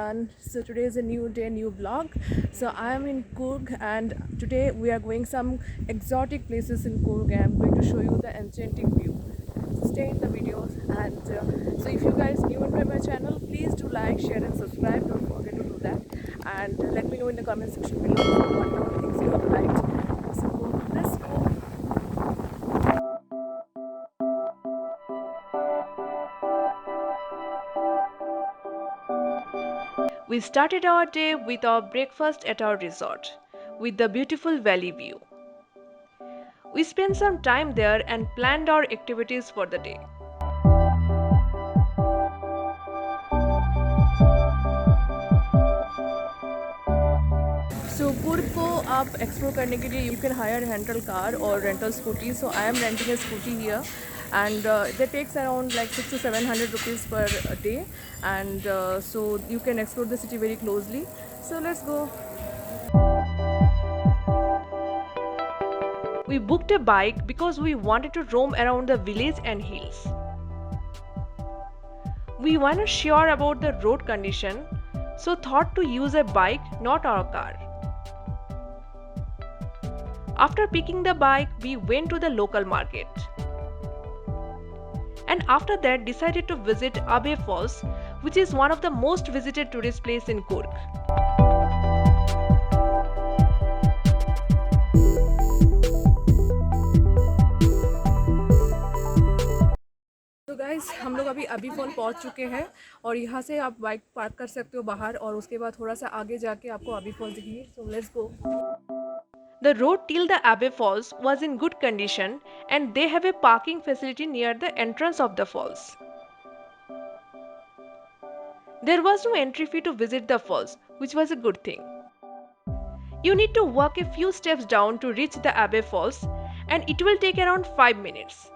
everyone. So today is a new day, new vlog. So I am in Coorg and today we are going some exotic places in Coorg and I'm going to show you the enchanting view. Stay in the videos and so if you guys new into my channel, please do like, share and subscribe. Don't forget to do that and let me know in the comment section below what all things you have liked. So let's go. We started our day with our breakfast at our resort, with the beautiful valley view. We spent some time there and planned our activities for the day. So Coorg को आप explore करने के लिए you can hire rental car or rental scooty. So I am renting a scooty here, and that takes around like 600 to 700 rupees per day, and so you can explore the city very closely. So let's go. We booked a bike because we wanted to roam around the village and hills. We weren't sure about the road condition, so thought to use a bike, not our car. After picking the bike, we went to the local market. And after that decided to visit Abe Falls, which is one of the most visited tourist places in Coorg. तो guys हम लोग अभी अबी fall पहुंच चुके हैं और यहाँ से आप बाइक पार्क कर सकते हो बाहर और उसके बाद थोड़ा सा आगे जाके आपको अबी फॉल दिखेगी. सो let's go. The road till the Abe Falls was in good condition and they have a parking facility near the entrance of the falls. There was no entry fee to visit the falls, which was a good thing. You need to walk a few steps down to reach the Abe Falls and it will take around 5 minutes.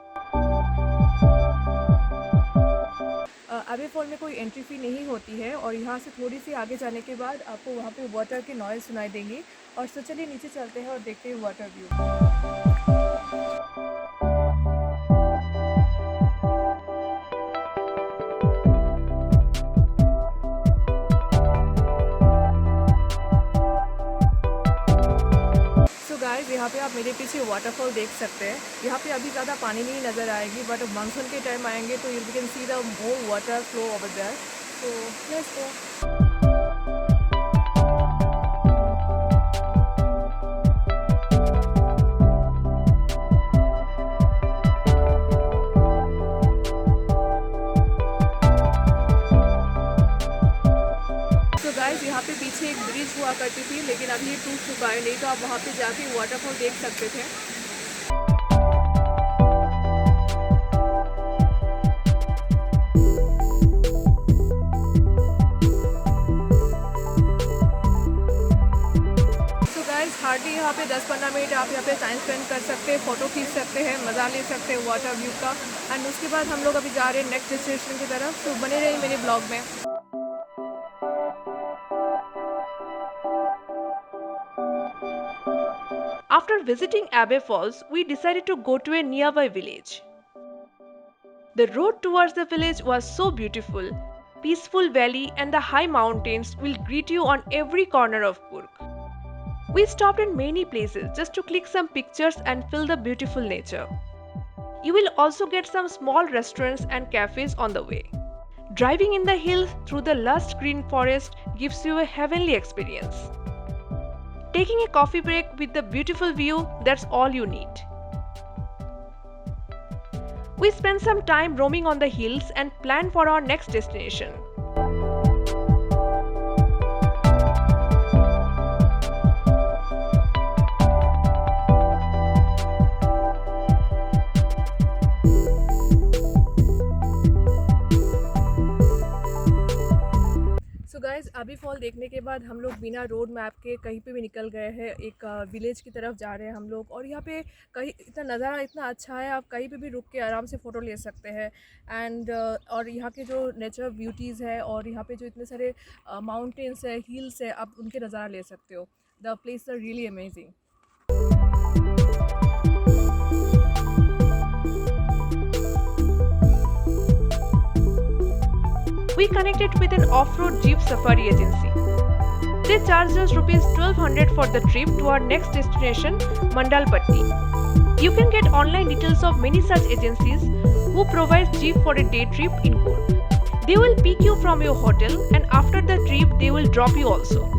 अबे fall में कोई entry fee नहीं होती है और यहाँ से थोड़ी सी आगे जाने के बाद आपको वहाँ पे वाटर के नॉइज़ सुनाई देंगी. और तो चलिए नीचे चलते हैं और देखते हैं वाटर व्यू. सो गाइस यहाँ पे आप मेरे पीछे वाटरफॉल देख सकते हैं. यहाँ पे अभी ज़्यादा पानी नहीं नज़र आएगी बट मानसून के टाइम आएंगे तो you can see the more water flow over there. So let's go. यहाँ पे पीछे एक ब्रिज हुआ करती थी लेकिन अभी ये टूट चुका है. नहीं तो आप वहाँ पे जाके वाटरफॉल देख सकते थे. तो गाइस हार्डली यहाँ पे 10-15 मिनट आप यहाँ पे टाइम स्पेंड कर सकते हैं, फ़ोटो खींच सकते हैं, मज़ा ले सकते हैं वाटर व्यू का. एंड उसके बाद हम लोग अभी जा रहे हैं नेक्स्ट डेस्टिनेशन की तरफ. तो बने रहिए मेरे ब्लॉग में. After visiting Abe Falls, we decided to go to a nearby village. The road towards the village was so beautiful. Peaceful valley and the high mountains will greet you on every corner of Coorg. We stopped in many places just to click some pictures and feel the beautiful nature. You will also get some small restaurants and cafes on the way. Driving in the hills through the lush green forest gives you a heavenly experience. Taking a coffee break with the beautiful view, that's all you need. We spent some time roaming on the hills and planned for our next destination. Guys अभी fall देखने के बाद हम लोग बिना road map के कहीं पे भी निकल गए हैं. एक विलेज की तरफ जा रहे हैं हम लोग और यहाँ पे कहीं इतना नज़ारा इतना अच्छा है, आप कहीं पे भी रुक के आराम से फ़ोटो ले सकते हैं. एंड और यहाँ के जो नेचर ब्यूटीज़ है और यहाँ पे जो इतने सारे माउंटेन्स है, हिल्स है, आप उनके नज़ारा ले सकते हो. The place are really amazing. We we connected with an off-road jeep safari agency. They charged us rupees 1200 for the trip to our next destination, Mandalpatti. You can get online details of many such agencies who provide jeep for a day trip in Coorg. They will pick you from your hotel and after the trip they will drop you also.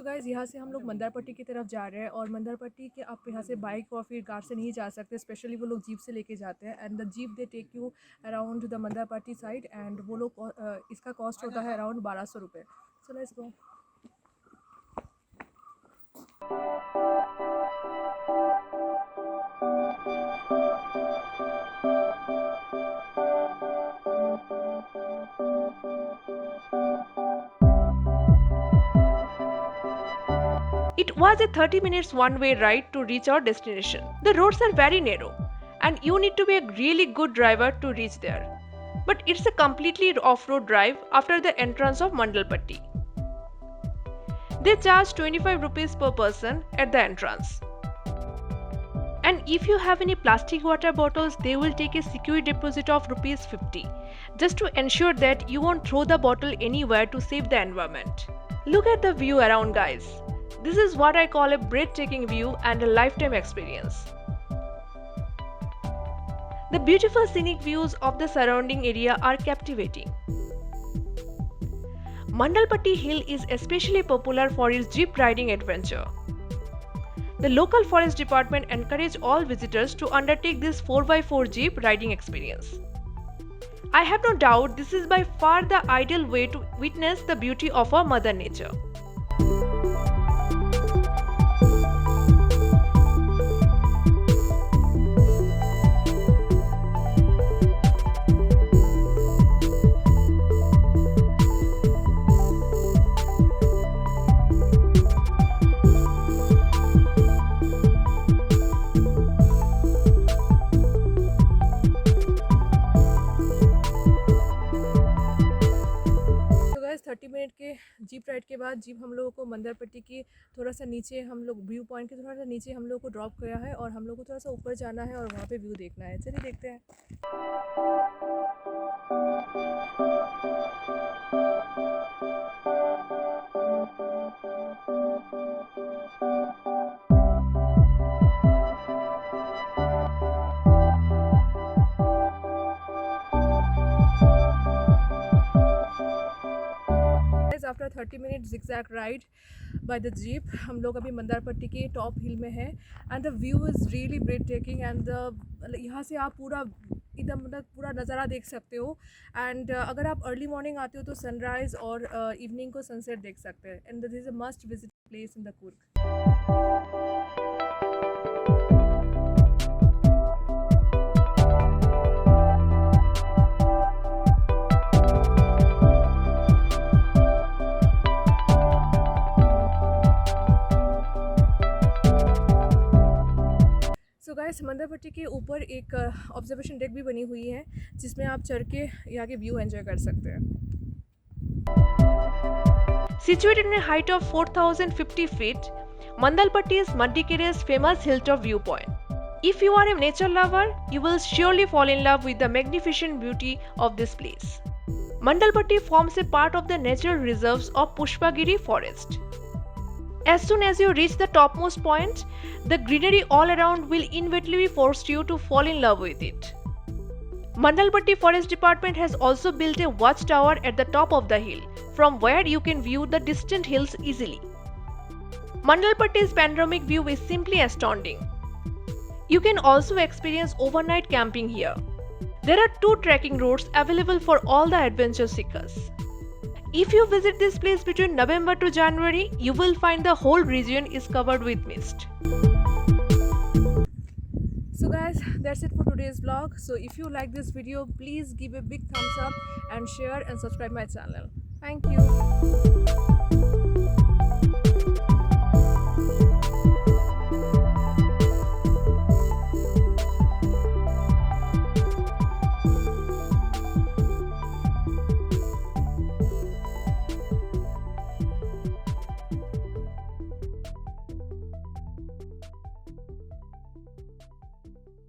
Guys यहाँ से हम लोग मंदारपट्टी की तरफ जा रहे हैं और मंदारपट्टी के आप यहाँ से बाइक और फिर कार से नहीं जा सकते, स्पेशली वो लोग जीप से लेके जाते हैं and the jeep they take you around the Mandalpatti side and वो लोग इसका कॉस्ट होता है अराउंड 1200 रुपये. So let's go. It was a 30 minutes one-way ride to reach our destination. The roads are very narrow and you need to be a really good driver to reach there. But it's a completely off-road drive after the entrance of Mandalpatti. They charge 25 rupees per person at the entrance. And if you have any plastic water bottles, they will take a security deposit of rupees 50 just to ensure that you won't throw the bottle anywhere to save the environment. Look at the view around, guys. This is what I call a breathtaking view and a lifetime experience. The beautiful scenic views of the surrounding area are captivating. Mandalpatti Hill is especially popular for its jeep riding adventure. The local forest department encourages all visitors to undertake this 4x4 jeep riding experience. I have no doubt this is by far the ideal way to witness the beauty of our Mother Nature. Guys 30 minute के jeep ride के बाद jeep हम लोगों को मंदारपट्टी की थोड़ा सा नीचे, हम लोग व्यू पॉइंट के थोड़ा सा नीचे हम लोग को ड्रॉप किया है और हम लोग को थोड़ा सा ऊपर जाना है और वहाँ पे व्यू देखना है. चलिए देखते हैं. After 30 minute zigzag ride by the jeep हम लोग अभी मंदारपट्टी के टॉप हिल में है and the view is really breathtaking and यहाँ से आप पूरा एकदम मतलब पूरा नज़ारा देख सकते हो एंड अगर आप अर्ली मॉर्निंग आते हो तो सनराइज़ और इवनिंग को सनसेट देख सकते हैं and this is a must visit place in the Coorg. So guys Mandalpatti के ऊपर एक ऑब्जर्वेशन डेक भी बनी हुई है जिसमें आप चढ़ के यहाँ के व्यू एंजॉय कर सकते हैं. Situated in a height of 4050 feet, Mandalpatti is Madikeri's famous hilltop viewpoint. If you are a nature lover, you will surely fall in love with the magnificent beauty of this place. Mandalpatti forms a part of the natural reserves of Pushpagiri forest. As soon as you reach the topmost point, the greenery all around will inevitably force you to fall in love with it. Mandalpatti Forest Department has also built a watchtower at the top of the hill, from where you can view the distant hills easily. Mandalpatti's panoramic view is simply astounding. You can also experience overnight camping here. There are 2 trekking routes available for all the adventure seekers. If you visit this place between November to January, you will find the whole region is covered with mist. So guys, that's it for today's vlog. So if you like this video, please give a big thumbs up and share and subscribe my channel. Thank you.